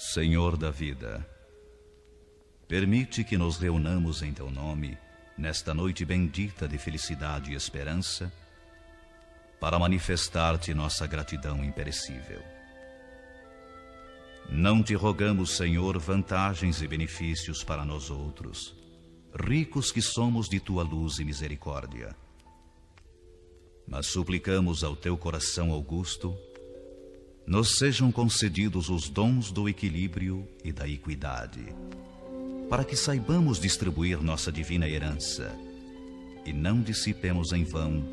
Senhor da vida, permite que nos reunamos em Teu nome, nesta noite bendita de felicidade e esperança, para manifestar-te nossa gratidão imperecível. Não te rogamos, Senhor, vantagens e benefícios para nós outros, ricos que somos de Tua luz e misericórdia, mas suplicamos ao Teu coração augusto, nos sejam concedidos os dons do equilíbrio e da equidade, para que saibamos distribuir nossa divina herança e não dissipemos em vão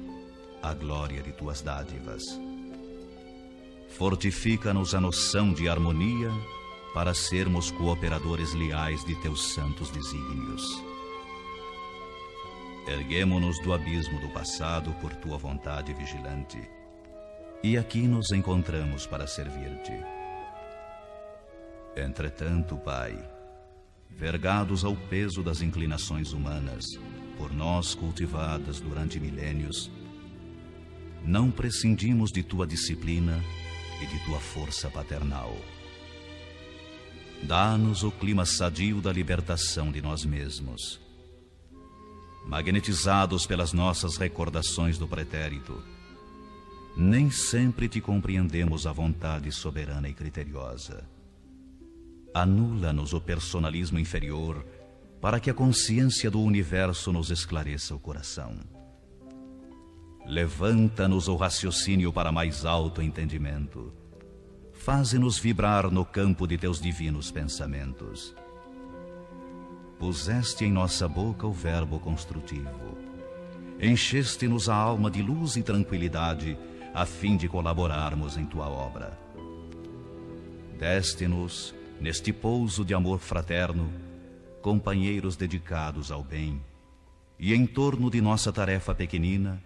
a glória de Tuas dádivas. Fortifica-nos a noção de harmonia para sermos cooperadores leais de Teus santos desígnios. Erguemo-nos do abismo do passado por Tua vontade vigilante, e aqui nos encontramos para servir-te. Entretanto, Pai, vergados ao peso das inclinações humanas, por nós cultivadas durante milênios, não prescindimos de Tua disciplina e de Tua força paternal. Dá-nos o clima sadio da libertação de nós mesmos. Magnetizados pelas nossas recordações do pretérito, nem sempre te compreendemos a vontade soberana e criteriosa. Anula-nos o personalismo inferior para que a consciência do universo nos esclareça o coração. Levanta-nos o raciocínio para mais alto entendimento. Faze-nos vibrar no campo de Teus divinos pensamentos. Puseste em nossa boca o verbo construtivo. Encheste-nos a alma de luz e tranquilidade a fim de colaborarmos em Tua obra. Deste-nos, neste pouso de amor fraterno, companheiros dedicados ao bem, e em torno de nossa tarefa pequenina,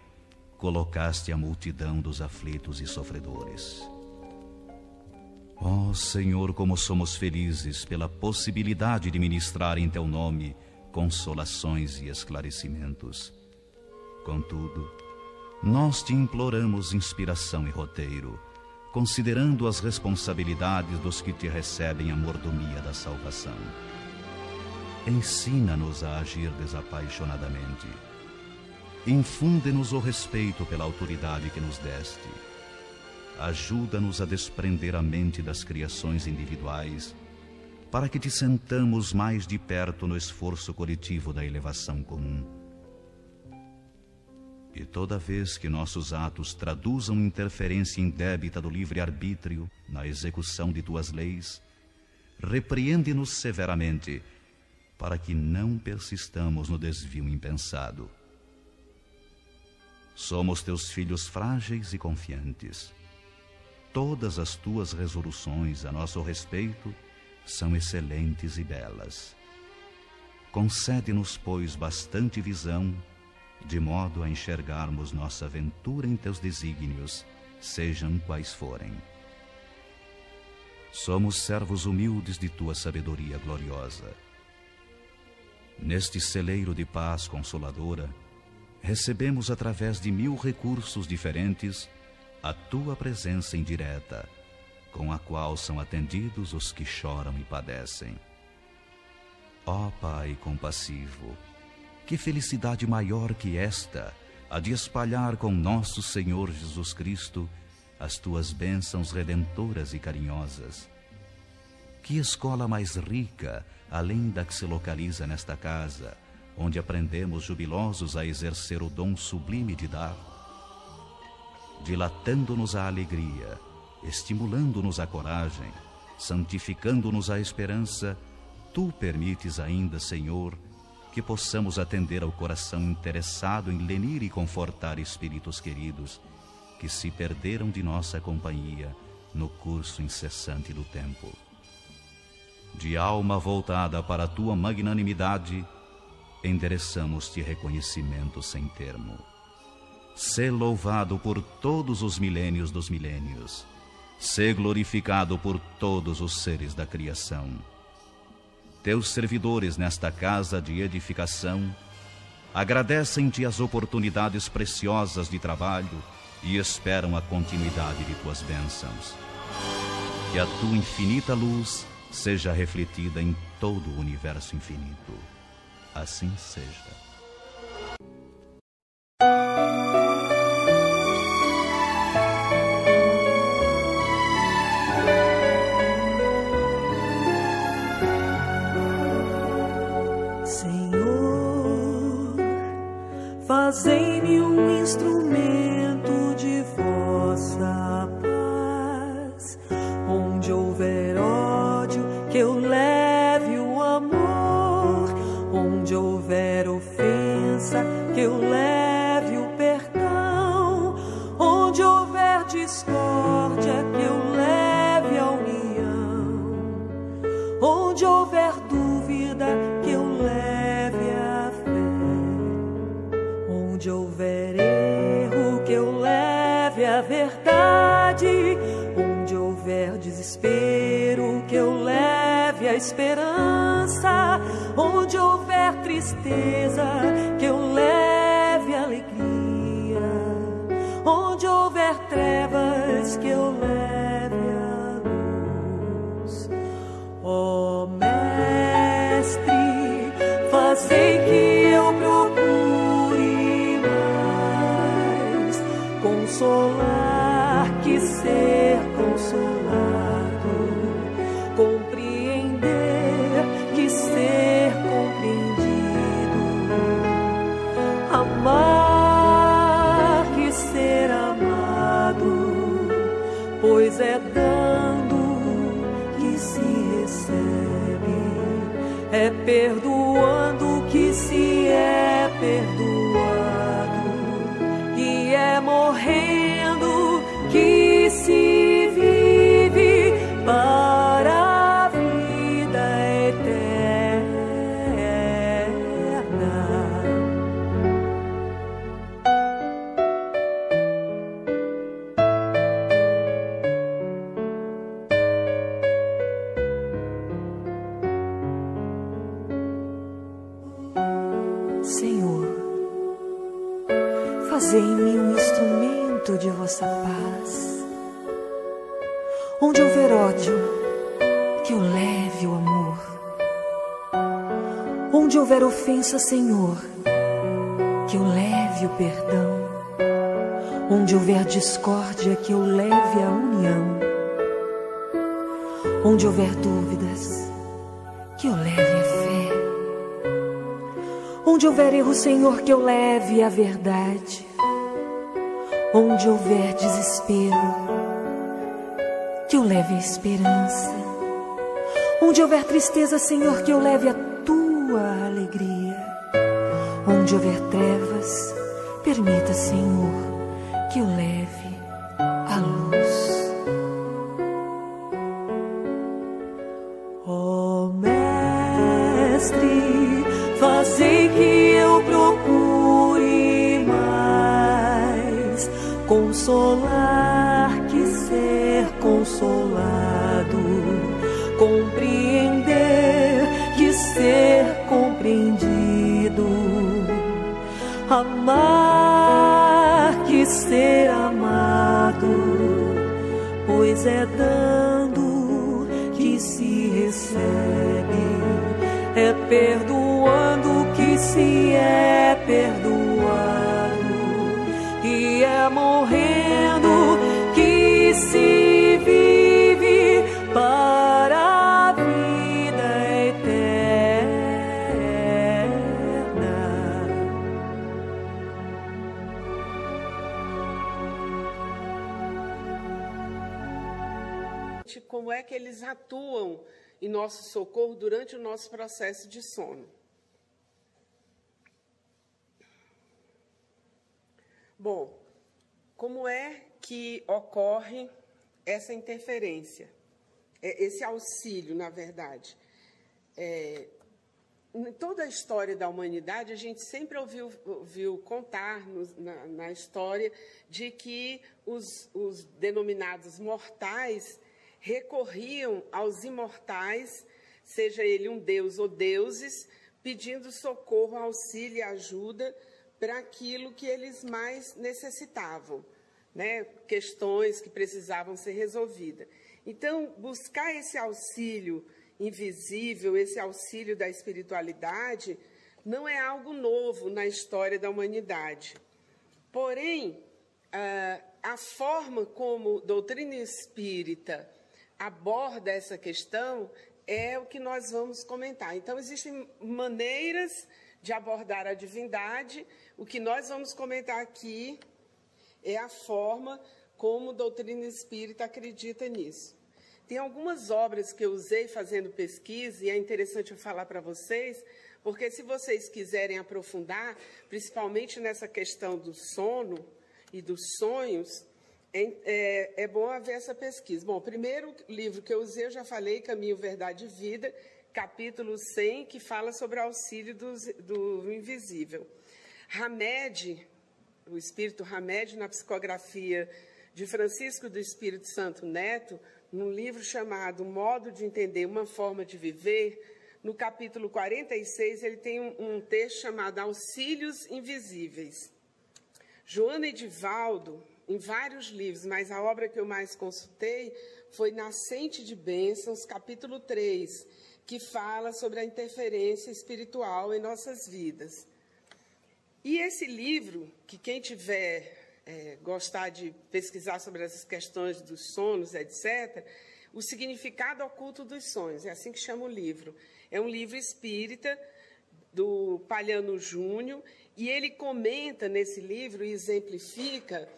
colocaste a multidão dos aflitos e sofredores. Ó Senhor, como somos felizes pela possibilidade de ministrar em Teu nome consolações e esclarecimentos. Contudo, nós te imploramos inspiração e roteiro, considerando as responsabilidades dos que te recebem a mordomia da salvação. Ensina-nos a agir desapaixonadamente. Infunde-nos o respeito pela autoridade que nos deste. Ajuda-nos a desprender a mente das criações individuais, para que te sentamos mais de perto no esforço coletivo da elevação comum. E toda vez que nossos atos traduzam interferência indébita do livre-arbítrio na execução de Tuas leis, repreende-nos severamente, para que não persistamos no desvio impensado. Somos Teus filhos frágeis e confiantes. Todas as Tuas resoluções a nosso respeito são excelentes e belas. Concede-nos, pois, bastante visão, de modo a enxergarmos nossa aventura em Teus desígnios, sejam quais forem. Somos servos humildes de Tua sabedoria gloriosa. Neste celeiro de paz consoladora, recebemos através de 1000 recursos diferentes a Tua presença indireta, com a qual são atendidos os que choram e padecem. Ó Pai compassivo, que felicidade maior que esta, a de espalhar com nosso Senhor Jesus Cristo as Tuas bênçãos redentoras e carinhosas. Que escola mais rica, além da que se localiza nesta casa, onde aprendemos jubilosos a exercer o dom sublime de dar, dilatando-nos a alegria, estimulando-nos a coragem, santificando-nos a esperança, Tu permites ainda, Senhor, que possamos atender ao coração interessado em lenir e confortar espíritos queridos que se perderam de nossa companhia no curso incessante do tempo. De alma voltada para a Tua magnanimidade, endereçamos-te reconhecimento sem termo. Sê louvado por todos os milênios dos milênios. Sê glorificado por todos os seres da criação. Teus servidores nesta casa de edificação agradecem-te as oportunidades preciosas de trabalho e esperam a continuidade de Tuas bênçãos. Que a Tua infinita luz seja refletida em todo o universo infinito. Assim seja. Senhor, fazei-me um instrumento de vossa paz. Onde houver ódio, que eu leve o amor. Onde houver ofensa, que eu leve o perdão. Onde houver discórdia, que eu leve a união. Onde houver dúvida, que eu leve a fé. Onde houver erro, que eu leve a verdade. Onde houver desespero, que eu leve a esperança. Onde houver tristeza, que eu leve a alegria. Onde houver trevas, que eu leve a luz. Ó Mestre, fazei que eu procure mais consolar que ser consolado, compreender que ser compreendido, amar que ser amado, pois é dando que se recebe, é perdoando que se é perdoado, e é morrendo que se vive para a vida eterna. Senhor, fazei-me um instrumento de vossa paz. Onde houver ódio, que eu leve o amor. Onde houver ofensa, Senhor, que eu leve o perdão. Onde houver discórdia, que eu leve a união. Onde houver dúvidas, que eu leve a fé. Onde houver erro, Senhor, que eu leve a verdade. Onde houver desespero, que eu leve a esperança. Onde houver tristeza, Senhor, que eu leve a tua alegria. Onde houver trevas, permita, Senhor, que eu leve a luz. Ó Mestre, fazei que eu procure mais consolar que ser consolado, compreender que ser compreendido, amar que ser amado, pois é dando que se recebe, é perdoando que se é perdoado, e é morrendo que se vive para a vida eterna. Como é que eles atuam em nosso socorro durante o nosso processo de sono? Bom, como é que ocorre essa interferência, esse auxílio, na verdade? Em toda a história da humanidade, a gente sempre ouviu contar na história de que os denominados mortais recorriam aos imortais, seja ele um deus ou deuses, pedindo socorro, auxílio e ajuda para aquilo que eles mais necessitavam, né? Questões que precisavam ser resolvidas. Então, buscar esse auxílio invisível, esse auxílio da espiritualidade, não é algo novo na história da humanidade. Porém, a forma como a doutrina espírita aborda essa questão é o que nós vamos comentar. Então, existem maneiras de abordar a divindade. O que nós vamos comentar aqui é a forma como a doutrina espírita acredita nisso. Tem algumas obras que eu usei fazendo pesquisa, e é interessante eu falar para vocês, porque se vocês quiserem aprofundar, principalmente nessa questão do sono e dos sonhos, é bom haver essa pesquisa. Bom, o primeiro livro que eu usei, eu já falei, Caminho, Verdade e Vida, capítulo 100, que fala sobre o auxílio do invisível. Hamed, o espírito Hamed, na psicografia de Francisco do Espírito Santo Neto, num livro chamado Modo de Entender uma Forma de Viver, no capítulo 46, ele tem um texto chamado Auxílios Invisíveis. Joana Edivaldo, em vários livros, mas a obra que eu mais consultei foi Nascente de Bênçãos, capítulo 3, que fala sobre a interferência espiritual em nossas vidas. E esse livro, que quem tiver gostar de pesquisar sobre essas questões dos sonos, etc., O Significado Oculto dos Sonhos, é assim que chama o livro. É um livro espírita do Palhano Júnior, e ele comenta nesse livro e exemplifica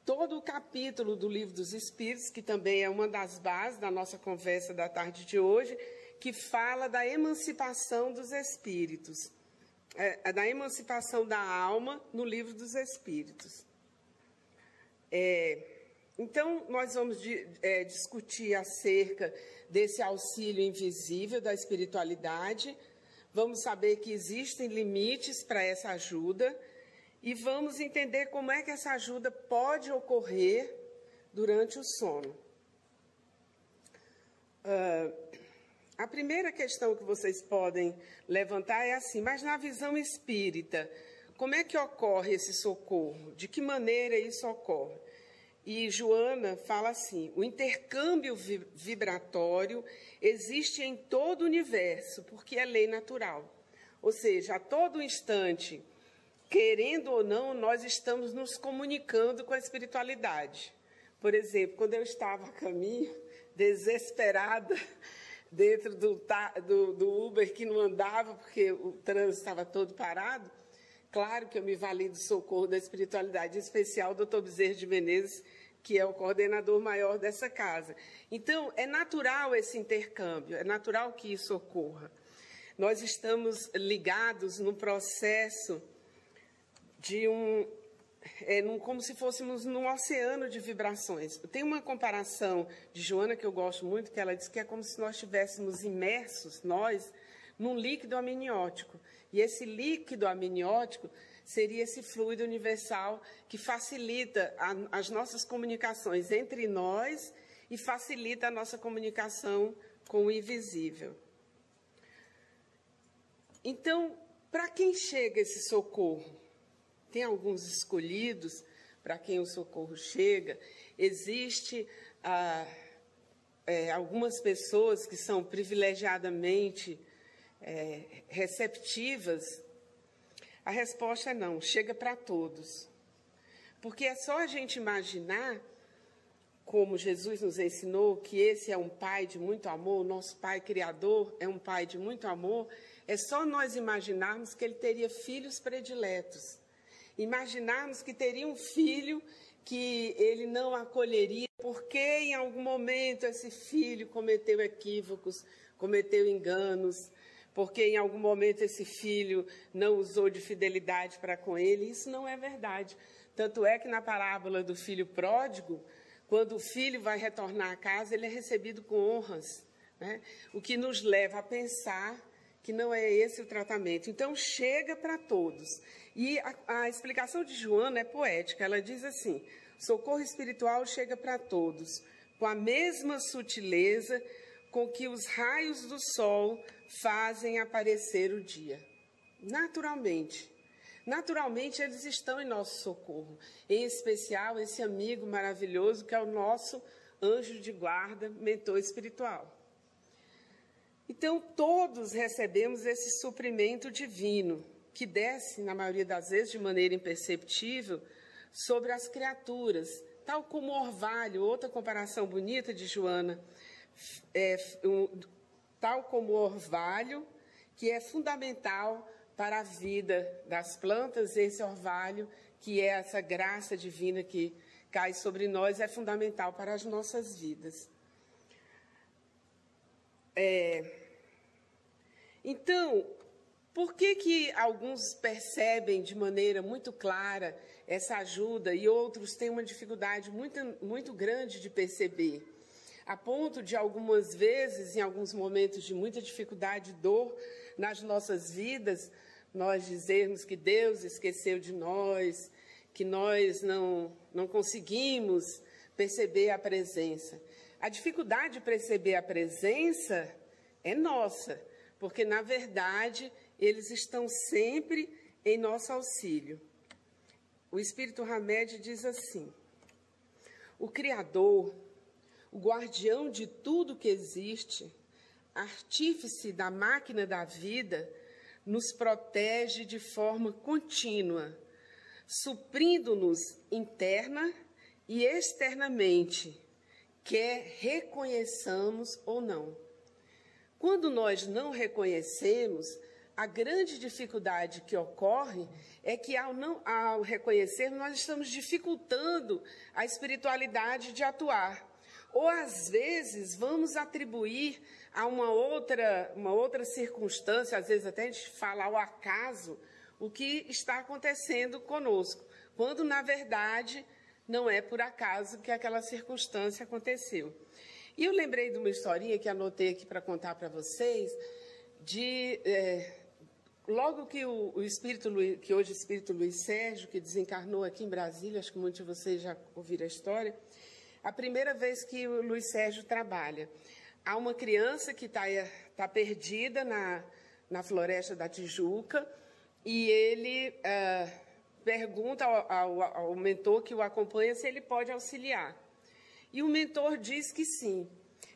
todo o capítulo do Livro dos Espíritos, que também é uma das bases da nossa conversa da tarde de hoje, que fala da emancipação dos espíritos, da emancipação da alma no Livro dos Espíritos. Então, nós vamos discutir acerca desse auxílio invisível da espiritualidade, vamos saber que existem limites para essa ajuda e vamos entender como é que essa ajuda pode ocorrer durante o sono. A primeira questão que vocês podem levantar é assim, mas na visão espírita, como é que ocorre esse socorro? De que maneira isso ocorre? E Joana fala assim, o intercâmbio vibratório existe em todo o universo, porque é lei natural. Ou seja, a todo instante, querendo ou não, nós estamos nos comunicando com a espiritualidade. Por exemplo, quando eu estava a caminho, desesperada, dentro do Uber que não andava, porque o trânsito estava todo parado, claro que eu me vali do socorro da espiritualidade, em especial do Dr. Bezerra de Menezes, que é o coordenador maior dessa casa. Então, é natural esse intercâmbio, é natural que isso ocorra. Nós estamos ligados no processo de como se fôssemos num oceano de vibrações. Tem uma comparação de Joana que eu gosto muito, que ela diz que é como se nós estivéssemos imersos, num líquido amniótico. E esse líquido amniótico seria esse fluido universal que facilita as nossas comunicações entre nós e facilita a nossa comunicação com o invisível. Então, para quem chega esse socorro? Tem alguns escolhidos para quem o socorro chega. Existe algumas pessoas que são privilegiadamente receptivas. A resposta é não, chega para todos. Porque é só a gente imaginar, como Jesus nos ensinou, que esse é um Pai de muito amor, o nosso Pai Criador é um Pai de muito amor, é só nós imaginarmos que Ele teria filhos prediletos. Imaginarmos que teria um filho que Ele não acolheria, porque em algum momento esse filho cometeu equívocos, cometeu enganos, porque em algum momento esse filho não usou de fidelidade para com ele. Isso não é verdade. Tanto é que na parábola do filho pródigo, quando o filho vai retornar à casa, ele é recebido com honras, né? O que nos leva a pensar que não é esse o tratamento. Então, chega para todos. E a explicação de Joana é poética. Ela diz assim, socorro espiritual chega para todos, com a mesma sutileza com que os raios do sol fazem aparecer o dia. Naturalmente. Naturalmente, eles estão em nosso socorro. Em especial, esse amigo maravilhoso que é o nosso anjo de guarda, mentor espiritual. Então, todos recebemos esse suprimento divino, que desce, na maioria das vezes, de maneira imperceptível, sobre as criaturas, tal como o orvalho, outra comparação bonita de Joana, tal como o orvalho, que é fundamental para a vida das plantas, esse orvalho, que é essa graça divina que cai sobre nós, é fundamental para as nossas vidas. Então, por que alguns percebem de maneira muito clara essa ajuda e outros têm uma dificuldade muito grande de perceber? A ponto de, algumas vezes, em alguns momentos de muita dificuldade e dor nas nossas vidas, nós dizermos que Deus esqueceu de nós, que nós não conseguimos perceber a presença. A dificuldade de perceber a presença é nossa, porque, na verdade, eles estão sempre em nosso auxílio. O Espírito Hamed diz assim: o Criador, o guardião de tudo que existe, artífice da máquina da vida, nos protege de forma contínua, suprindo-nos interna e externamente, quer reconheçamos ou não. Quando nós não reconhecemos, a grande dificuldade que ocorre é que, ao reconhecer, nós estamos dificultando a espiritualidade de atuar. Ou, às vezes, vamos atribuir a uma outra circunstância, às vezes até a gente fala ao acaso, o que está acontecendo conosco, quando, na verdade, não é por acaso que aquela circunstância aconteceu. E eu lembrei de uma historinha que anotei aqui para contar para vocês, logo que que hoje o Espírito Luiz Sérgio, que desencarnou aqui em Brasília, acho que muitos de vocês já ouviram a história, a primeira vez que o Luiz Sérgio trabalha. Há uma criança que tá perdida na floresta da Tijuca, e ele pergunta ao mentor que o acompanha se ele pode auxiliar. E o mentor diz que sim.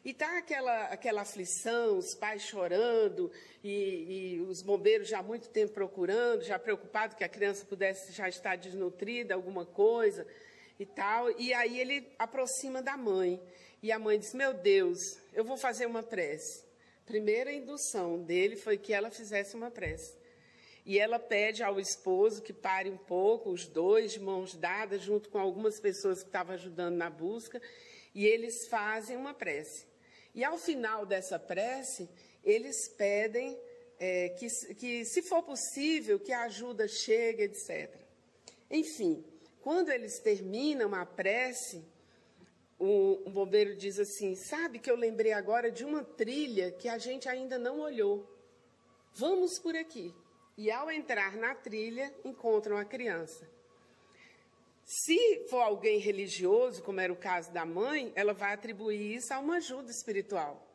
E está aquela aflição, os pais chorando, e os bombeiros já há muito tempo procurando, já preocupados que a criança pudesse já estar desnutrida, alguma coisa e tal. E aí ele aproxima da mãe. E a mãe diz: meu Deus, eu vou fazer uma prece. Primeira indução dele foi que ela fizesse uma prece. E ela pede ao esposo que pare um pouco, os dois de mãos dadas, junto com algumas pessoas que estavam ajudando na busca, e eles fazem uma prece. E, ao final dessa prece, eles pedem que, se for possível, que a ajuda chegue, etc. Enfim, quando eles terminam a prece, o bombeiro diz assim: sabe que eu lembrei agora de uma trilha que a gente ainda não olhou. Vamos por aqui. E, ao entrar na trilha, encontram a criança. Se for alguém religioso, como era o caso da mãe, ela vai atribuir isso a uma ajuda espiritual.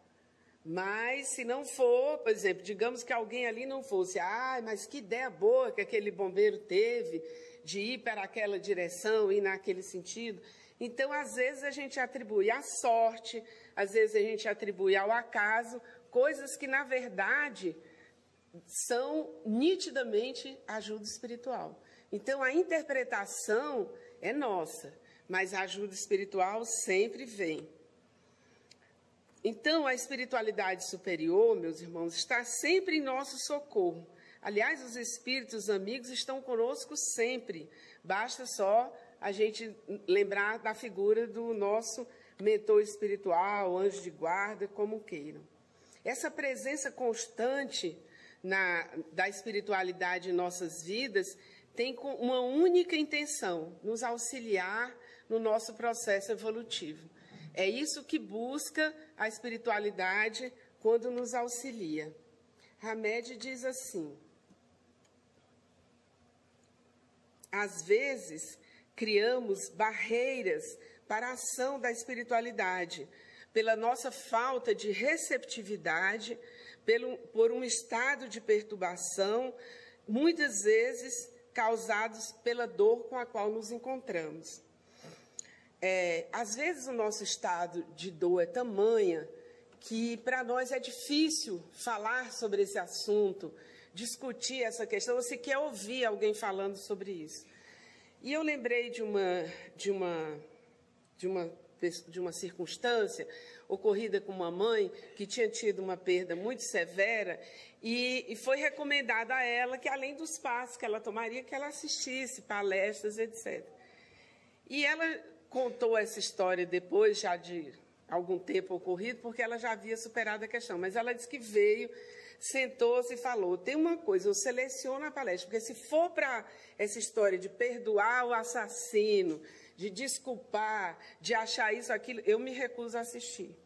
Mas, se não for, por exemplo, digamos que alguém ali não fosse, mas que ideia boa que aquele bombeiro teve de ir para aquela direção, ir naquele sentido. Então, às vezes, a gente atribui à sorte, às vezes a gente atribui ao acaso, coisas que, na verdade, são nitidamente ajuda espiritual. Então, a interpretação é nossa, mas a ajuda espiritual sempre vem. Então, a espiritualidade superior, meus irmãos, está sempre em nosso socorro. Aliás, os espíritos amigos estão conosco sempre. Basta só a gente lembrar da figura do nosso mentor espiritual, anjo de guarda, como queiram. Essa presença constante da espiritualidade em nossas vidas tem uma única intenção: nos auxiliar no nosso processo evolutivo. É isso que busca a espiritualidade quando nos auxilia. Hamed diz assim: às vezes criamos barreiras para a ação da espiritualidade, pela nossa falta de receptividade, por um estado de perturbação, muitas vezes causados pela dor com a qual nos encontramos. Às vezes o nosso estado de dor é tamanha que para nós é difícil falar sobre esse assunto, discutir essa questão, você quer ouvir alguém falando sobre isso. E eu lembrei de uma circunstância ocorrida com uma mãe que tinha tido uma perda muito severa e foi recomendado a ela que, além dos passos que ela tomaria, que ela assistisse palestras, etc. E ela contou essa história depois, já de algum tempo ocorrido, porque ela já havia superado a questão. Mas ela disse que veio, sentou-se e falou, tem uma coisa, eu seleciono a palestra, porque se for para essa história de perdoar o assassino, de desculpar, de achar isso, aquilo, eu me recuso a assistir.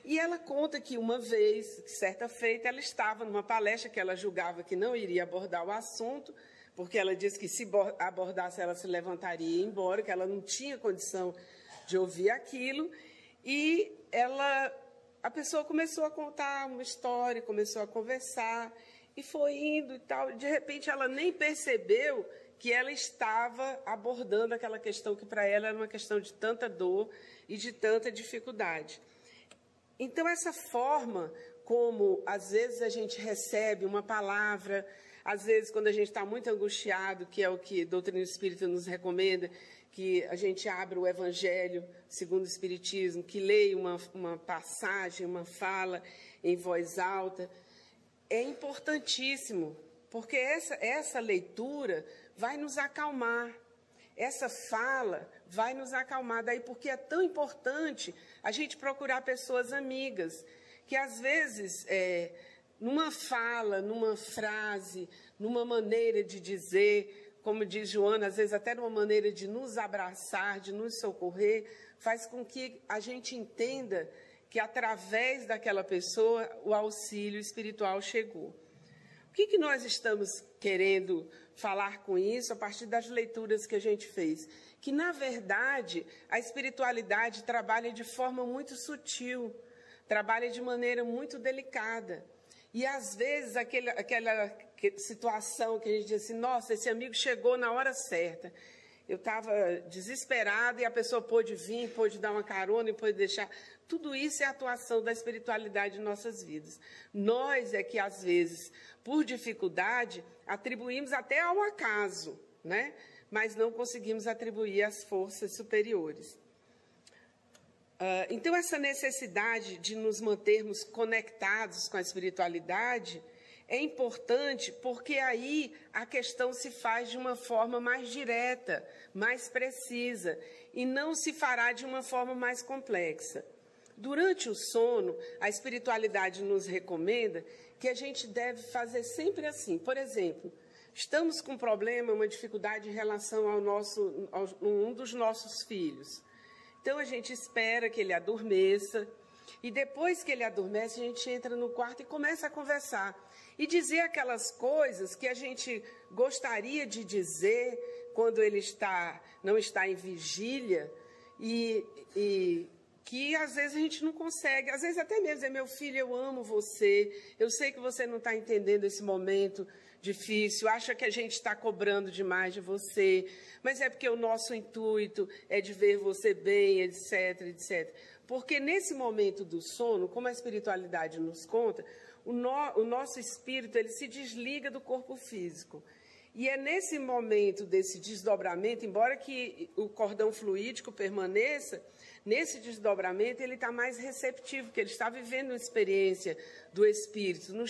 E ela conta que uma vez, certa feita, ela estava numa palestra que ela julgava que não iria abordar o assunto, porque ela disse que se abordasse ela se levantaria e ia embora, que ela não tinha condição de ouvir aquilo, e a pessoa começou a contar uma história, começou a conversar, e foi indo e tal, e de repente ela nem percebeu que ela estava abordando aquela questão que para ela era uma questão de tanta dor e de tanta dificuldade. Então, essa forma como, às vezes, a gente recebe uma palavra, às vezes, quando a gente está muito angustiado, que é o que a doutrina espírita nos recomenda, que a gente abra o Evangelho segundo o Espiritismo, que leia uma passagem, uma fala em voz alta, é importantíssimo, porque essa leitura vai nos acalmar. Essa fala vai nos acalmar. Daí porque é tão importante a gente procurar pessoas amigas, que às vezes, numa fala, numa frase, numa maneira de dizer, como diz Joana, às vezes até numa maneira de nos abraçar, de nos socorrer, faz com que a gente entenda que através daquela pessoa o auxílio espiritual chegou. O que nós estamos querendo falar com isso a partir das leituras que a gente fez? Que, na verdade, a espiritualidade trabalha de forma muito sutil, trabalha de maneira muito delicada. E, às vezes, aquela situação que a gente diz assim, nossa, esse amigo chegou na hora certa. Eu estava desesperada e a pessoa pôde vir, pôde dar uma carona e pôde deixar. Tudo isso é a atuação da espiritualidade em nossas vidas. Nós é que, às vezes, por dificuldade, atribuímos até ao acaso, né? Mas não conseguimos atribuir às forças superiores. Então, essa necessidade de nos mantermos conectados com a espiritualidade é importante porque aí a questão se faz de uma forma mais direta, mais precisa, e não se fará de uma forma mais complexa. Durante o sono, a espiritualidade nos recomenda que a gente deve fazer sempre assim. Por exemplo, estamos com um problema, uma dificuldade em relação a um dos nossos filhos. Então, a gente espera que ele adormeça, e depois que ele adormece, a gente entra no quarto e começa a conversar. E dizer aquelas coisas que a gente gostaria de dizer quando ele não está em vigília, e que às vezes a gente não consegue. Às vezes até mesmo dizer, meu filho, eu amo você, eu sei que você não está entendendo esse momento difícil, acha que a gente está cobrando demais de você, mas é porque o nosso intuito é de ver você bem, etc, etc. Porque nesse momento do sono, como a espiritualidade nos conta, o nosso espírito ele se desliga do corpo físico. E é nesse momento desse desdobramento, embora que o cordão fluídico permaneça, nesse desdobramento ele está mais receptivo, porque ele está vivendo uma experiência do espírito, não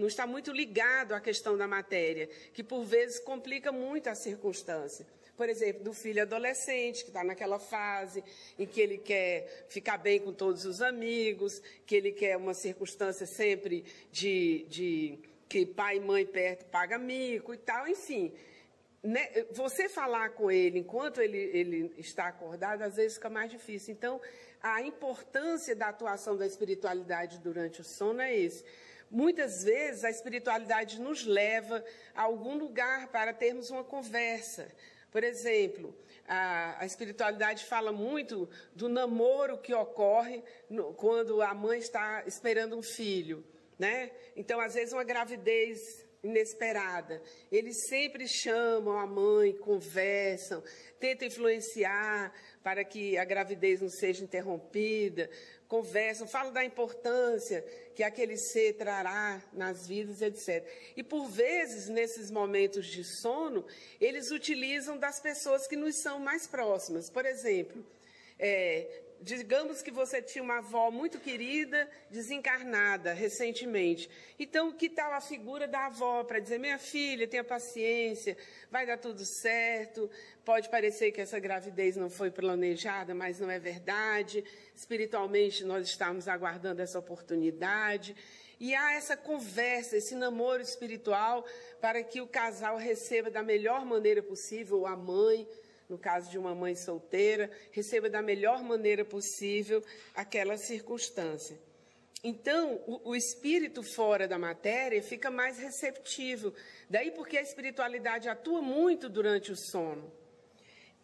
está muito ligado à questão da matéria, que por vezes complica muito a circunstância. Por exemplo, do filho adolescente, que está naquela fase em que ele quer ficar bem com todos os amigos, que ele quer uma circunstância sempre de que pai e mãe perto paga mico e tal, enfim. Né? Você falar com ele enquanto ele está acordado, às vezes fica mais difícil. Então, a importância da atuação da espiritualidade durante o sono é esse. Muitas vezes, a espiritualidade nos leva a algum lugar para termos uma conversa. Por exemplo, a espiritualidade fala muito do namoro que ocorre quando a mãe está esperando um filho, né? Então, às vezes, uma gravidez inesperada. Eles sempre chamam a mãe, conversam, tentam influenciar para que a gravidez não seja interrompida, conversam, falam da importância que aquele ser trará nas vidas, etc. E, por vezes, nesses momentos de sono, eles utilizam das pessoas que nos são mais próximas. Por exemplo, digamos que você tinha uma avó muito querida, desencarnada recentemente. Então, que tal a figura da avó para dizer, minha filha, tenha paciência, vai dar tudo certo, pode parecer que essa gravidez não foi planejada, mas não é verdade. Espiritualmente, nós estamos aguardando essa oportunidade. E há essa conversa, esse namoro espiritual para que o casal receba da melhor maneira possível, a mãe, no caso de uma mãe solteira, receba da melhor maneira possível aquela circunstância. Então, o espírito fora da matéria fica mais receptivo. Daí porque a espiritualidade atua muito durante o sono.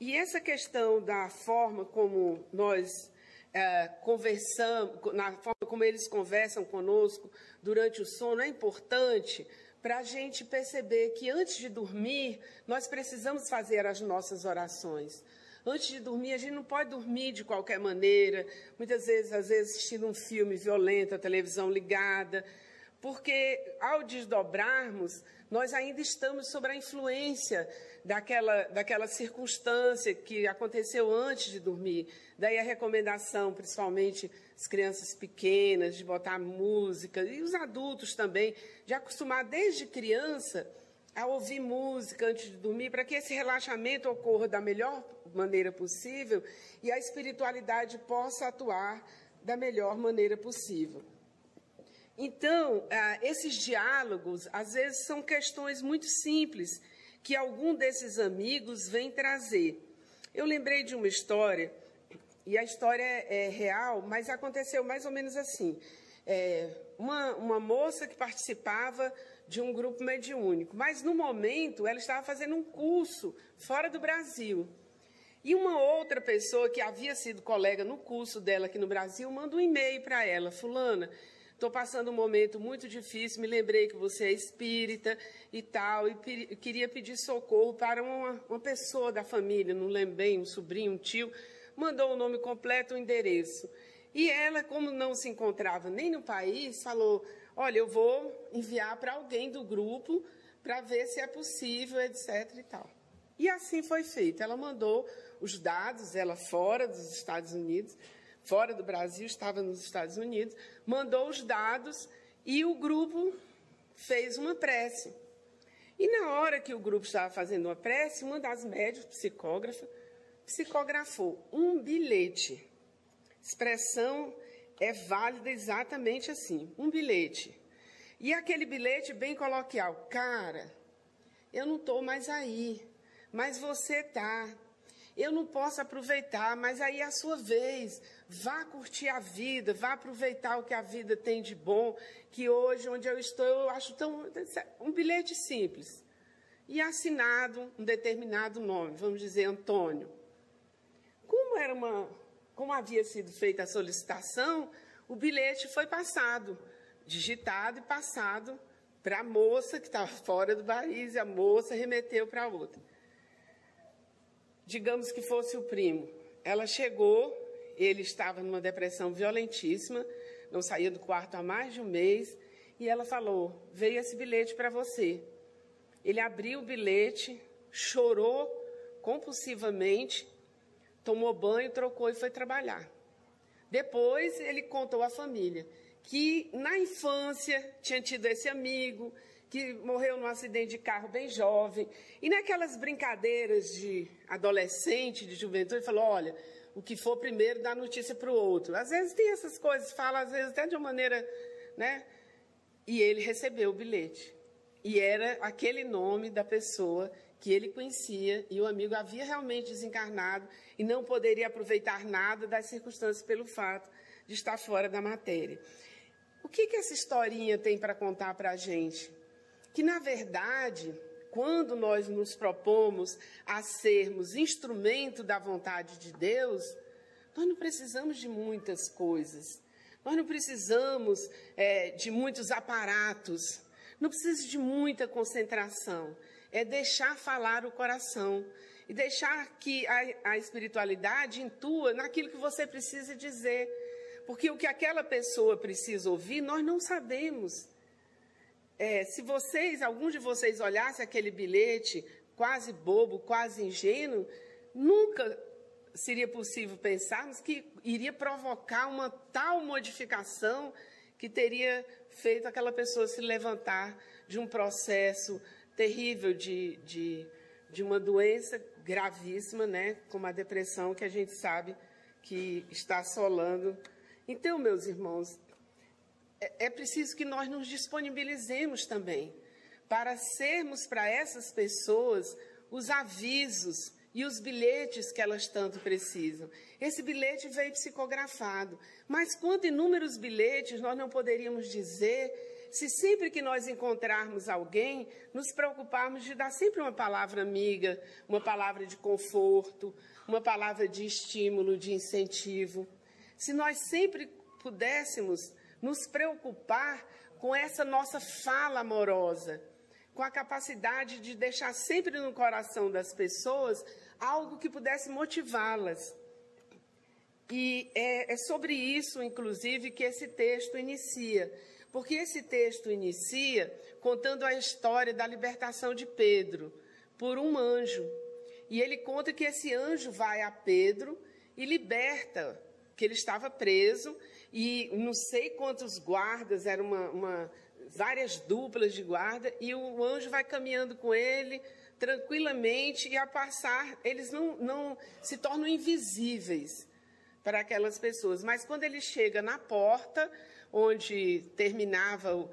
E essa questão da forma como nós conversamos, na forma como eles conversam conosco durante o sono é importante para a gente perceber que antes de dormir, nós precisamos fazer as nossas orações. Antes de dormir, a gente não pode dormir de qualquer maneira, muitas vezes, assistindo um filme violento, a televisão ligada, porque ao desdobrarmos, nós ainda estamos sob a influência daquela circunstância que aconteceu antes de dormir. Daí a recomendação, principalmente as crianças pequenas, de botar música, e os adultos também, de acostumar desde criança a ouvir música antes de dormir, para que esse relaxamento ocorra da melhor maneira possível e a espiritualidade possa atuar da melhor maneira possível. Então, esses diálogos, às vezes, são questões muito simples que algum desses amigos vem trazer. Eu lembrei de uma história, e a história é real, mas aconteceu mais ou menos assim. Uma moça que participava de um grupo mediúnico, mas, no momento, ela estava fazendo um curso fora do Brasil. E uma outra pessoa que havia sido colega no curso dela aqui no Brasil manda um e-mail para ela, fulana, estou passando um momento muito difícil, me lembrei que você é espírita e tal, e queria pedir socorro para uma pessoa da família, não lembro bem, um sobrinho, um tio, mandou o nome completo, o endereço. E ela, como não se encontrava nem no país, falou, olha, eu vou enviar para alguém do grupo para ver se é possível, etc. e tal. E assim foi feito. Ela mandou os dados, ela fora dos Estados Unidos, fora do Brasil, estava nos Estados Unidos, mandou os dados e o grupo fez uma prece. E na hora que o grupo estava fazendo uma prece, uma das médiuns, psicógrafa, psicografou um bilhete. Expressão é válida exatamente assim, um bilhete. E aquele bilhete bem coloquial, cara, eu não estou mais aí, mas você está. Eu não posso aproveitar, mas aí é a sua vez. Vá curtir a vida, vá aproveitar o que a vida tem de bom, que hoje, onde eu estou, eu acho tão... Um bilhete simples. E assinado um determinado nome, vamos dizer, Antônio. Como havia sido feita a solicitação, o bilhete foi passado, digitado e passado para a moça que estava fora do país, e a moça remeteu para a outra. Digamos que fosse o primo. Ela chegou, ele estava numa depressão violentíssima, não saía do quarto há mais de um mês, e ela falou, veio esse bilhete para você. Ele abriu o bilhete, chorou compulsivamente, tomou banho, trocou e foi trabalhar. Depois, ele contou à família que, na infância, tinha tido esse amigo, que morreu num acidente de carro bem jovem, e naquelas brincadeiras de adolescente, de juventude, falou, olha, o que for primeiro dá notícia para o outro. Às vezes tem essas coisas, fala às vezes até de uma maneira, né? E ele recebeu o bilhete. E era aquele nome da pessoa que ele conhecia, e o amigo havia realmente desencarnado e não poderia aproveitar nada das circunstâncias pelo fato de estar fora da matéria. O que essa historinha tem para contar para a gente? Que, na verdade, quando nós nos propomos a sermos instrumento da vontade de Deus, nós não precisamos de muitas coisas. Nós não precisamos de muitos aparatos. Não precisa de muita concentração. É deixar falar o coração. E deixar que a espiritualidade intua naquilo que você precisa dizer. Porque o que aquela pessoa precisa ouvir, nós não sabemos. Se algum de vocês olhasse aquele bilhete quase bobo, quase ingênuo, nunca seria possível pensarmos que iria provocar uma tal modificação que teria feito aquela pessoa se levantar de um processo terrível de uma doença gravíssima, né, como a depressão, que a gente sabe que está assolando. Então, meus irmãos, é preciso que nós nos disponibilizemos também para sermos para essas pessoas os avisos e os bilhetes que elas tanto precisam. Esse bilhete veio psicografado, mas quanto inúmeros bilhetes nós não poderíamos dizer se sempre que nós encontrarmos alguém, nos preocuparmos de dar sempre uma palavra amiga, uma palavra de conforto, uma palavra de estímulo, de incentivo. Se nós sempre pudéssemos nos preocupar com essa nossa fala amorosa, com a capacidade de deixar sempre no coração das pessoas algo que pudesse motivá-las. E é sobre isso, inclusive, que esse texto inicia. Porque esse texto inicia contando a história da libertação de Pedro por um anjo. E ele conta que esse anjo vai a Pedro e liberta, que ele estava preso, e não sei quantos guardas, eram várias duplas de guarda, e o anjo vai caminhando com ele tranquilamente, e a passar, eles não se tornam invisíveis para aquelas pessoas. Mas quando ele chega na porta, onde terminava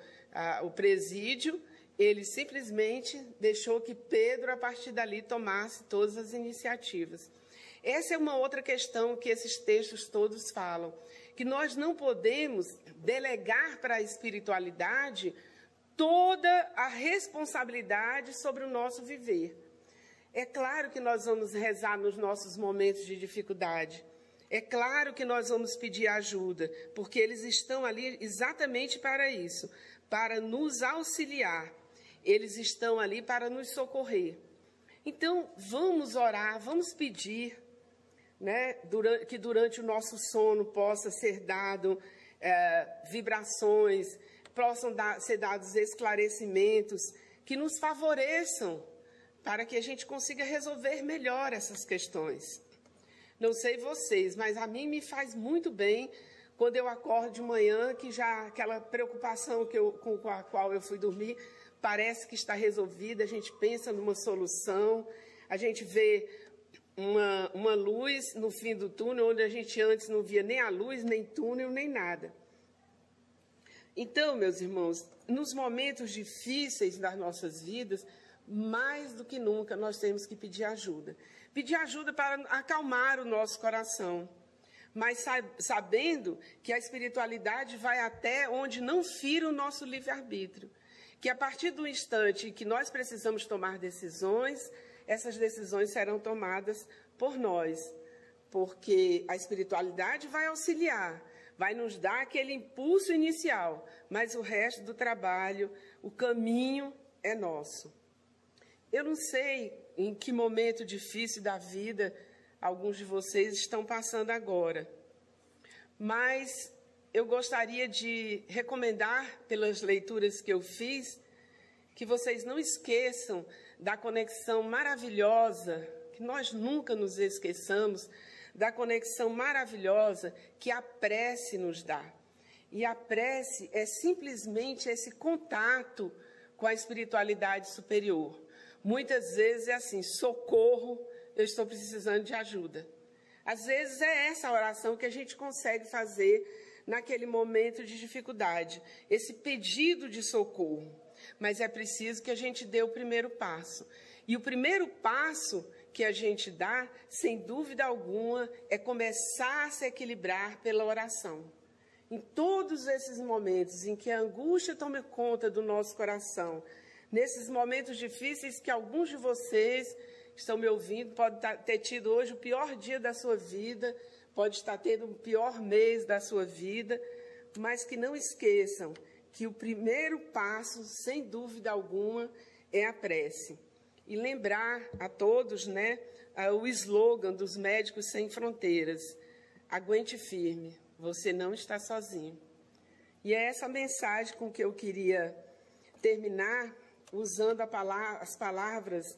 o presídio, ele simplesmente deixou que Pedro, a partir dali, tomasse todas as iniciativas. Essa é uma outra questão que esses textos todos falam, que nós não podemos delegar para a espiritualidade toda a responsabilidade sobre o nosso viver. É claro que nós vamos rezar nos nossos momentos de dificuldade. É claro que nós vamos pedir ajuda, porque eles estão ali exatamente para isso, para nos auxiliar. Eles estão ali para nos socorrer. Então, vamos orar, vamos pedir, né, que durante o nosso sono possa ser dado vibrações, possam ser dados esclarecimentos que nos favoreçam para que a gente consiga resolver melhor essas questões. Não sei vocês, mas a mim me faz muito bem quando eu acordo de manhã, que já aquela preocupação com a qual eu fui dormir parece que está resolvida, a gente pensa numa solução, a gente vê uma luz no fim do túnel, onde a gente antes não via nem a luz, nem túnel, nem nada. Então, meus irmãos, nos momentos difíceis das nossas vidas, mais do que nunca nós temos que pedir ajuda. Pedir ajuda para acalmar o nosso coração, mas sabendo que a espiritualidade vai até onde não fira o nosso livre-arbítrio, que a partir do instante em que nós precisamos tomar decisões, essas decisões serão tomadas por nós, porque a espiritualidade vai auxiliar, vai nos dar aquele impulso inicial, mas o resto do trabalho, o caminho é nosso. Eu não sei em que momento difícil da vida alguns de vocês estão passando agora, mas eu gostaria de recomendar, pelas leituras que eu fiz, que vocês não esqueçam da conexão maravilhosa, que nós nunca nos esqueçamos, da conexão maravilhosa que a prece nos dá. E a prece é simplesmente esse contato com a espiritualidade superior. Muitas vezes é assim, socorro, eu estou precisando de ajuda. Às vezes é essa oração que a gente consegue fazer naquele momento de dificuldade, esse pedido de socorro. Mas é preciso que a gente dê o primeiro passo. E o primeiro passo que a gente dá, sem dúvida alguma, é começar a se equilibrar pela oração. Em todos esses momentos em que a angústia toma conta do nosso coração, nesses momentos difíceis que alguns de vocês estão me ouvindo, pode ter tido hoje o pior dia da sua vida, pode estar tendo o pior mês da sua vida, mas que não esqueçam que o primeiro passo, sem dúvida alguma, é a prece. E lembrar a todos, né, o slogan dos Médicos Sem Fronteiras: aguente firme, você não está sozinho. E é essa mensagem com que eu queria terminar, usando as palavras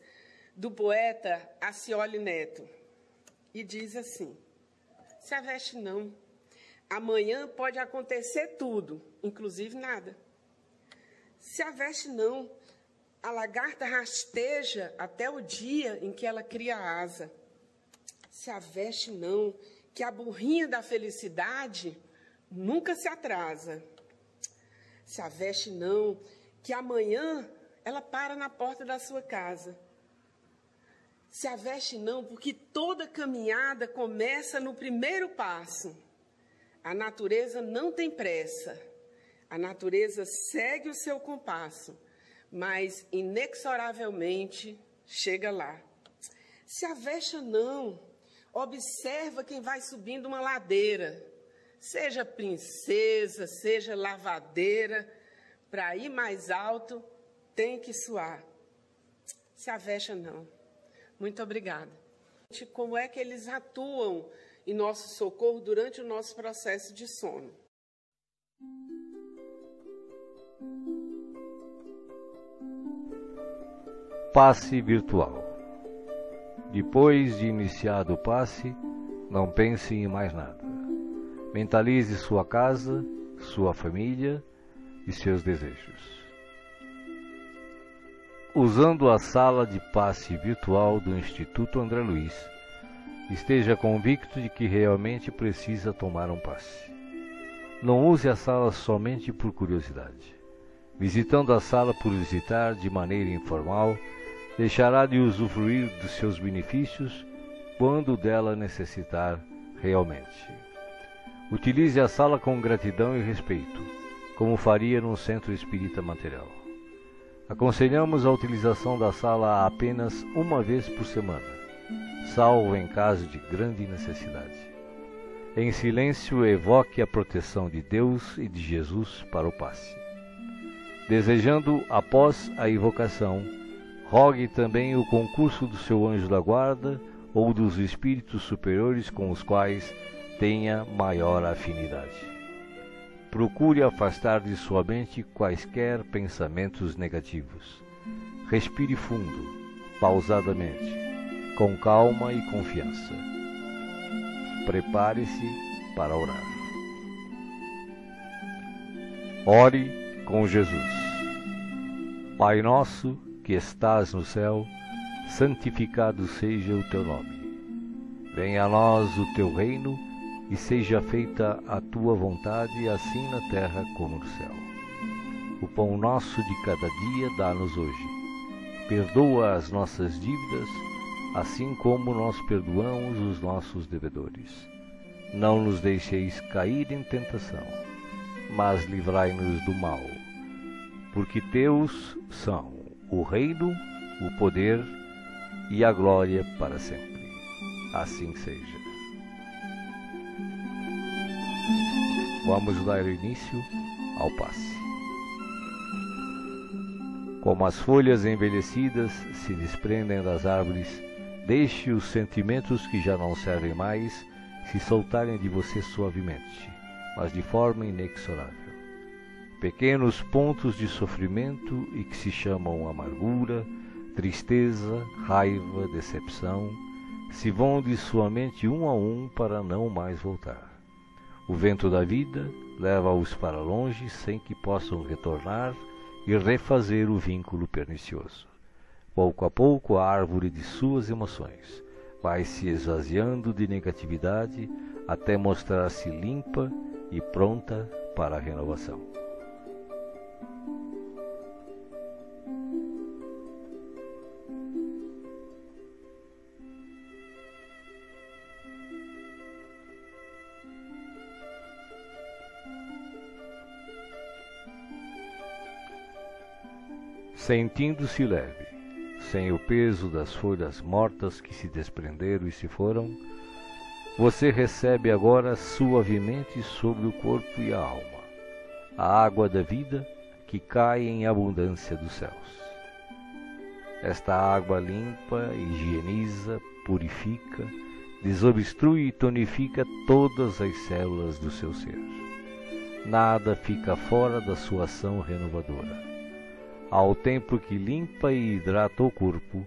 do poeta Acioli Neto. E diz assim: se aveste não, amanhã pode acontecer tudo, inclusive nada. Se aveste não, a lagarta rasteja até o dia em que ela cria asa. Se aveste não, que a burrinha da felicidade nunca se atrasa. Se aveste não, que amanhã ela para na porta da sua casa. Se aveste não, porque toda caminhada começa no primeiro passo. A natureza não tem pressa. A natureza segue o seu compasso, mas inexoravelmente chega lá. Se aveste não, observa quem vai subindo uma ladeira. Seja princesa, seja lavadeira, para ir mais alto tem que suar. Se aveste não. Muito obrigada. Como é que eles atuam em nosso socorro durante o nosso processo de sono? Passe virtual. Depois de iniciado o passe, não pense em mais nada. Mentalize sua casa, sua família e seus desejos. Usando a sala de passe virtual do Instituto André Luiz, esteja convicto de que realmente precisa tomar um passe. Não use a sala somente por curiosidade. Visitando a sala por visitar de maneira informal, deixará de usufruir dos seus benefícios quando dela necessitar realmente. Utilize a sala com gratidão e respeito, como faria num centro espírita material. Aconselhamos a utilização da sala apenas uma vez por semana, salvo em caso de grande necessidade. Em silêncio, evoque a proteção de Deus e de Jesus para o passe. Desejando, após a invocação, rogue também o concurso do seu anjo da guarda ou dos espíritos superiores com os quais tenha maior afinidade. Procure afastar de sua mente quaisquer pensamentos negativos. Respire fundo, pausadamente, com calma e confiança. Prepare-se para orar. Ore com Jesus. Pai nosso, que estás no céu, santificado seja o teu nome. Venha a nós o teu reino e seja feita a tua vontade, assim na terra como no céu. O pão nosso de cada dia dá-nos hoje. Perdoa as nossas dívidas, assim como nós perdoamos os nossos devedores. Não nos deixeis cair em tentação, mas livrai-nos do mal. Porque teus são o reino, o poder e a glória para sempre. Assim seja. Vamos dar início ao passe. Como as folhas envelhecidas se desprendem das árvores, deixe os sentimentos que já não servem mais se soltarem de você suavemente, mas de forma inexorável. Pequenos pontos de sofrimento e que se chamam amargura, tristeza, raiva, decepção, se vão de sua mente um a um para não mais voltar. O vento da vida leva-os para longe sem que possam retornar e refazer o vínculo pernicioso. Pouco a pouco a árvore de suas emoções vai se esvaziando de negatividade até mostrar-se limpa e pronta para a renovação. Sentindo-se leve, sem o peso das folhas mortas que se desprenderam e se foram, você recebe agora suavemente sobre o corpo e a alma a água da vida que cai em abundância dos céus. Esta água limpa, higieniza, purifica, desobstrui e tonifica todas as células do seu ser. Nada fica fora da sua ação renovadora. Ao tempo que limpa e hidrata o corpo,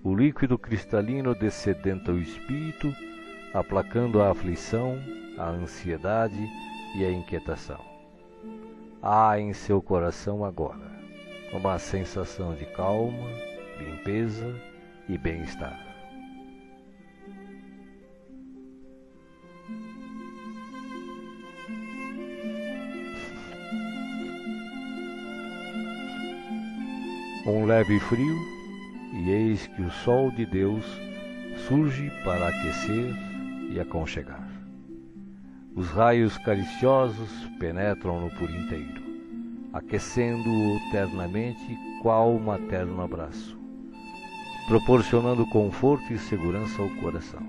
o líquido cristalino descedenta o espírito, aplacando a aflição, a ansiedade e a inquietação. Há em seu coração agora uma sensação de calma, limpeza e bem-estar. Um leve frio, e eis que o sol de Deus surge para aquecer e aconchegar. Os raios cariciosos penetram-no por inteiro, aquecendo-o ternamente qual materno abraço, proporcionando conforto e segurança ao coração.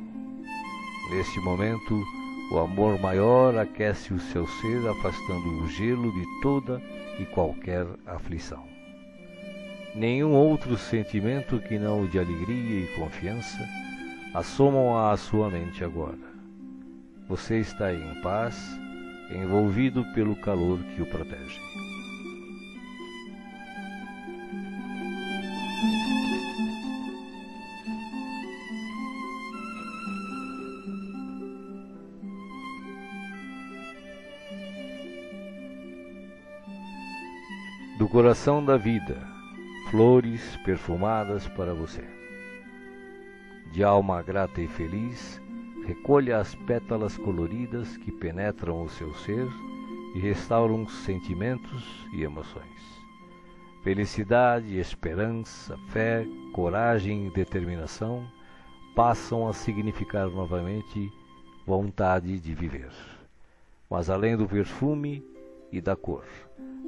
Neste momento, o amor maior aquece o seu ser, afastando o gelo de toda e qualquer aflição. Nenhum outro sentimento que não o de alegria e confiança assomam à sua mente agora. Você está em paz, envolvido pelo calor que o protege. Do coração da vida, flores perfumadas para você. De alma grata e feliz, recolha as pétalas coloridas que penetram o seu ser e restauram sentimentos e emoções. Felicidade, esperança, fé, coragem e determinação passam a significar novamente vontade de viver. Mas além do perfume e da cor,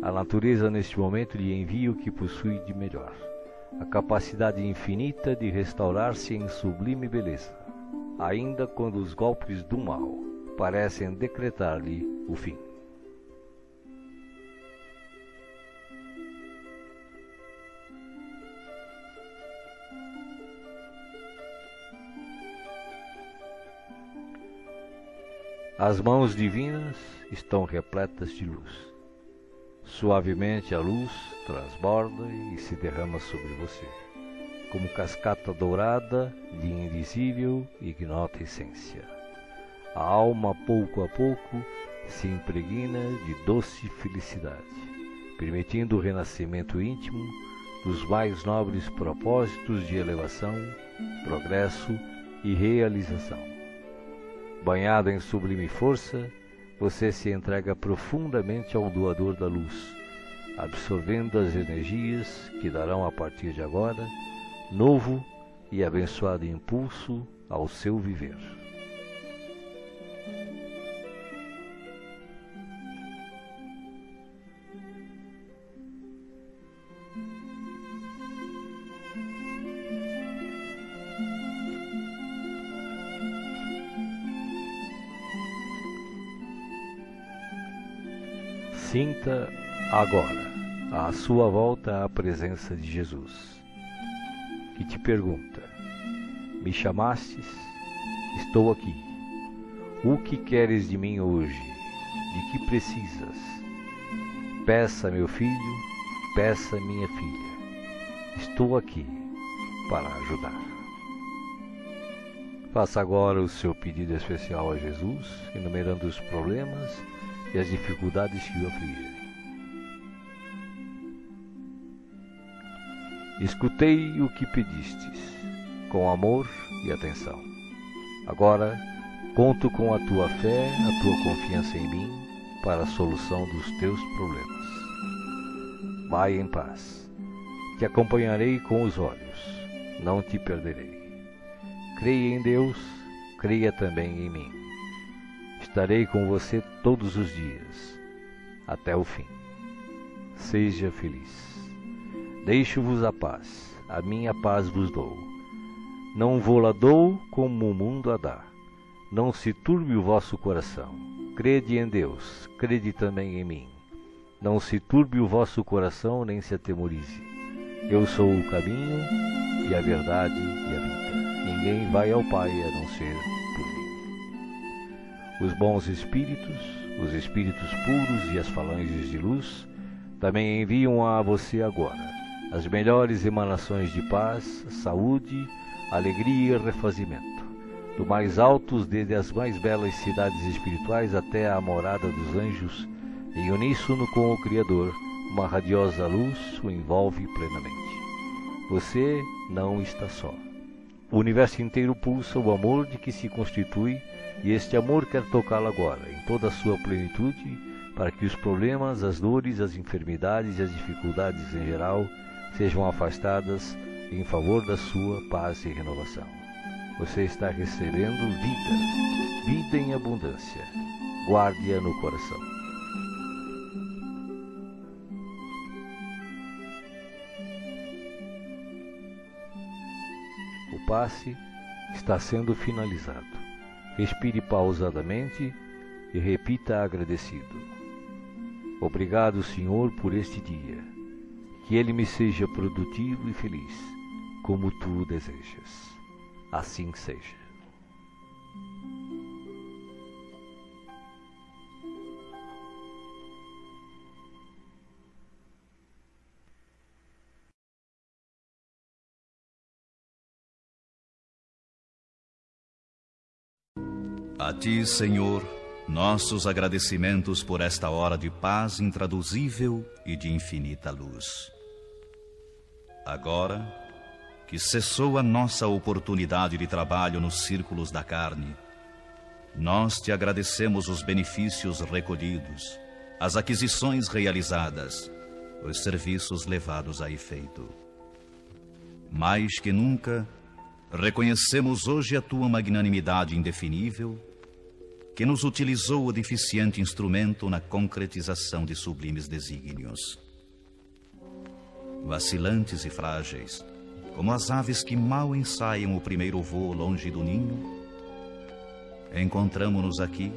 a natureza neste momento lhe envia o que possui de melhor, a capacidade infinita de restaurar-se em sublime beleza, ainda quando os golpes do mal parecem decretar-lhe o fim. As mãos divinas estão repletas de luz. Suavemente a luz transborda e se derrama sobre você, como cascata dourada de invisível e ignota essência. A alma, pouco a pouco, se impregna de doce felicidade, permitindo o renascimento íntimo dos mais nobres propósitos de elevação, progresso e realização. Banhado em sublime força, você se entrega profundamente ao doador da luz, absorvendo as energias que darão a partir de agora novo e abençoado impulso ao seu viver. Sinta agora à sua volta a presença de Jesus, que te pergunta: me chamastes? Estou aqui. O que queres de mim hoje? De que precisas? Peça, meu filho, peça, minha filha. Estou aqui para ajudar. Faça agora o seu pedido especial a Jesus, enumerando os problemas e as dificuldades que o afligem. Escutei o que pedistes, com amor e atenção. Agora, conto com a tua fé, a tua confiança em mim, para a solução dos teus problemas. Vai em paz. Te acompanharei com os olhos, não te perderei. Creia em Deus, creia também em mim. Estarei com você todos os dias, até o fim. Seja feliz. Deixo-vos a paz, a minha paz vos dou. Não vou-la dou como o mundo a dá. Não se turbe o vosso coração. Crede em Deus, crede também em mim. Não se turbe o vosso coração, nem se atemorize. Eu sou o caminho, e a verdade e a vida. Ninguém vai ao Pai a não ser por mim. Os bons espíritos, os espíritos puros e as falanges de luz também enviam a você agora as melhores emanações de paz, saúde, alegria e refazimento, do mais altos desde as mais belas cidades espirituais até a morada dos anjos, em uníssono com o Criador, uma radiosa luz o envolve plenamente. Você não está só. O universo inteiro pulsa o amor de que se constitui, e este amor quer tocá-lo agora, em toda a sua plenitude, para que os problemas, as dores, as enfermidades e as dificuldades em geral sejam afastadas em favor da sua paz e renovação. Você está recebendo vida, vida em abundância. Guarde-a no coração. O passe está sendo finalizado. Respire pausadamente e repita agradecido. Obrigado, Senhor, por este dia. Que ele me seja produtivo e feliz, como tu desejas. Assim seja. A ti, Senhor, nossos agradecimentos por esta hora de paz intraduzível e de infinita luz. Agora que cessou a nossa oportunidade de trabalho nos círculos da carne, nós te agradecemos os benefícios recolhidos, as aquisições realizadas, os serviços levados a efeito. Mais que nunca, reconhecemos hoje a tua magnanimidade indefinível, que nos utilizou o deficiente instrumento na concretização de sublimes desígnios. Vacilantes e frágeis, como as aves que mal ensaiam o primeiro voo longe do ninho, encontramo-nos aqui,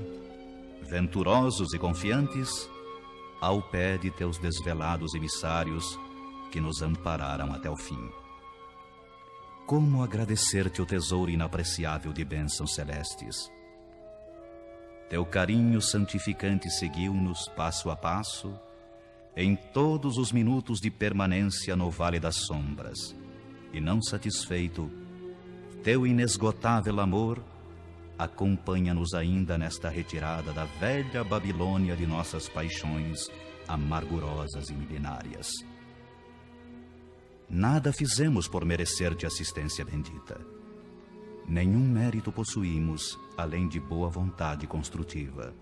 venturosos e confiantes, ao pé de teus desvelados emissários que nos ampararam até o fim. Como agradecer-te o tesouro inapreciável de bênçãos celestes? Teu carinho santificante seguiu-nos passo a passo, em todos os minutos de permanência no Vale das Sombras, e não satisfeito, teu inesgotável amor acompanha-nos ainda nesta retirada da velha Babilônia de nossas paixões amargurosas e milenárias. Nada fizemos por merecer-te assistência bendita. Nenhum mérito possuímos, além de boa vontade construtiva.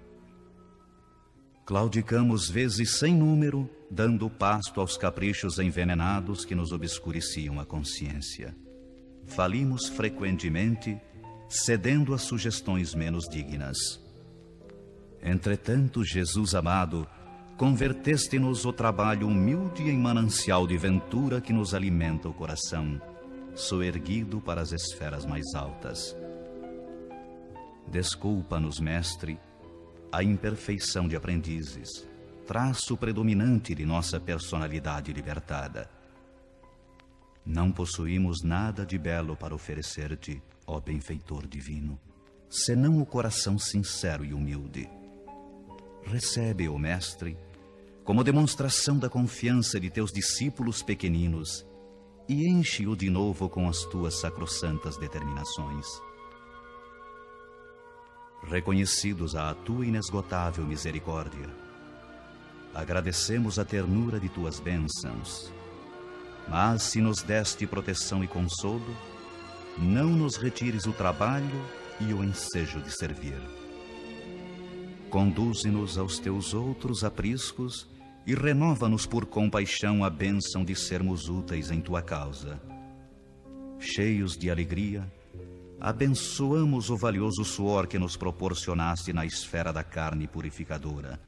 Claudicamos vezes sem número, dando pasto aos caprichos envenenados que nos obscureciam a consciência. Falimos frequentemente, cedendo a sugestões menos dignas. Entretanto, Jesus amado, converteste-nos o trabalho humilde em manancial de ventura que nos alimenta o coração, soerguido para as esferas mais altas. Desculpa-nos, Mestre, a imperfeição de aprendizes, traço predominante de nossa personalidade libertada. Não possuímos nada de belo para oferecer-te, ó benfeitor divino, senão o coração sincero e humilde. Recebe-o, Mestre, como demonstração da confiança de teus discípulos pequeninos, e enche-o de novo com as tuas sacrossantas determinações. Reconhecidos à tua inesgotável misericórdia, agradecemos a ternura de tuas bênçãos, mas se nos deste proteção e consolo, não nos retires o trabalho e o ensejo de servir. Conduze-nos aos teus outros apriscos e renova-nos por compaixão a bênção de sermos úteis em tua causa. Cheios de alegria, abençoamos o valioso suor que nos proporcionaste na esfera da carne purificadora,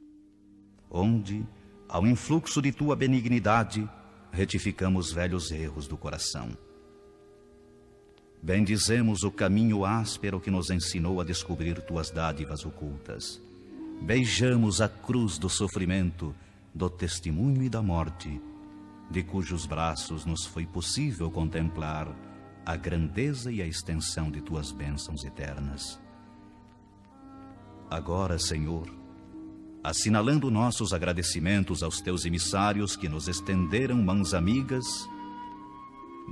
onde, ao influxo de tua benignidade, retificamos velhos erros do coração. Bendizemos o caminho áspero que nos ensinou a descobrir tuas dádivas ocultas. Beijamos a cruz do sofrimento, do testemunho e da morte, de cujos braços nos foi possível contemplar a grandeza e a extensão de tuas bênçãos eternas. Agora, Senhor, assinalando nossos agradecimentos aos teus emissários que nos estenderam mãos amigas,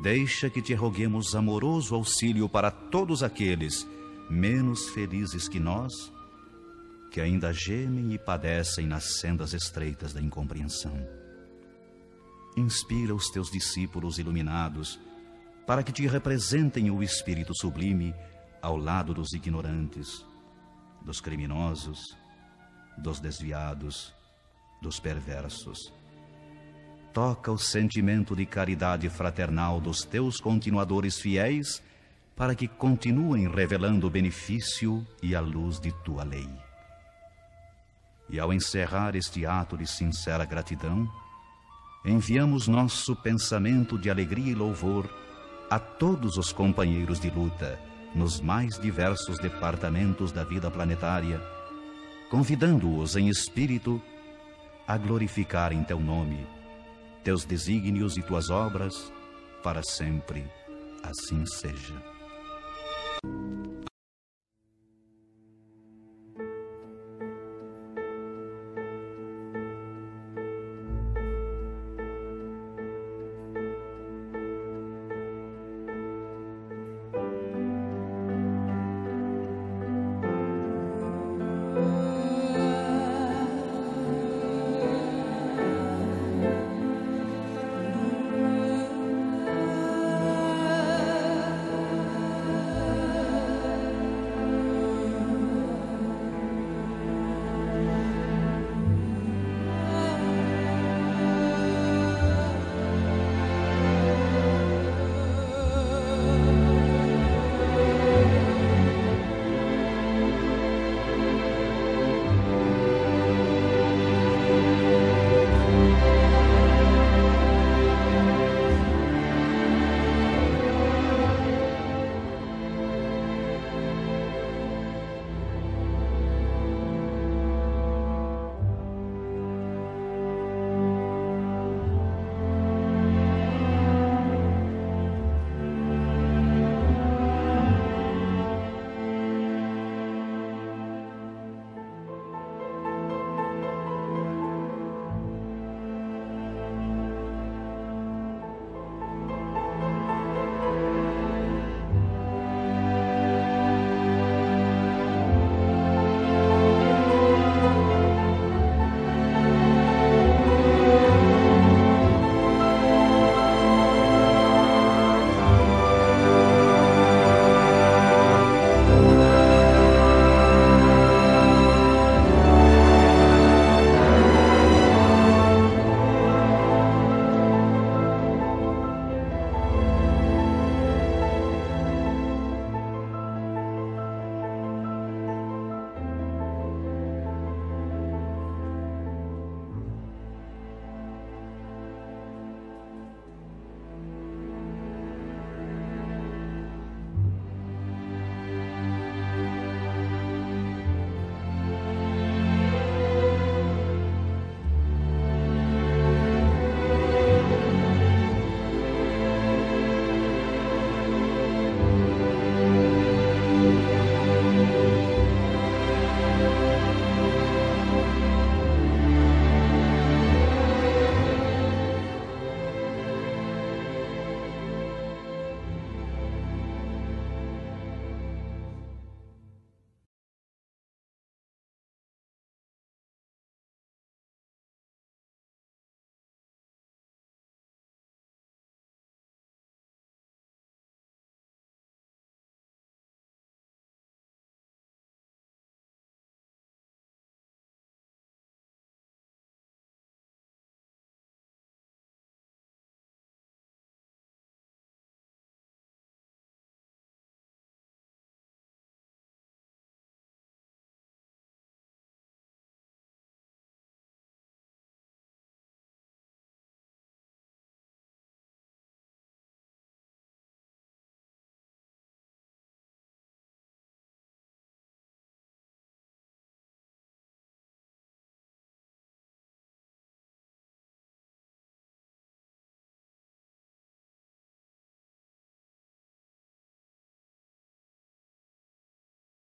deixa que te roguemos amoroso auxílio para todos aqueles menos felizes que nós, que ainda gemem e padecem nas sendas estreitas da incompreensão. Inspira os teus discípulos iluminados para que te representem o Espírito sublime ao lado dos ignorantes, dos criminosos, dos desviados, dos perversos. Toca o sentimento de caridade fraternal dos teus continuadores fiéis para que continuem revelando o benefício e a luz de tua lei. E ao encerrar este ato de sincera gratidão, enviamos nosso pensamento de alegria e louvor a todos os companheiros de luta nos mais diversos departamentos da vida planetária, convidando-os em espírito a glorificar em teu nome, teus desígnios e tuas obras, para sempre assim seja.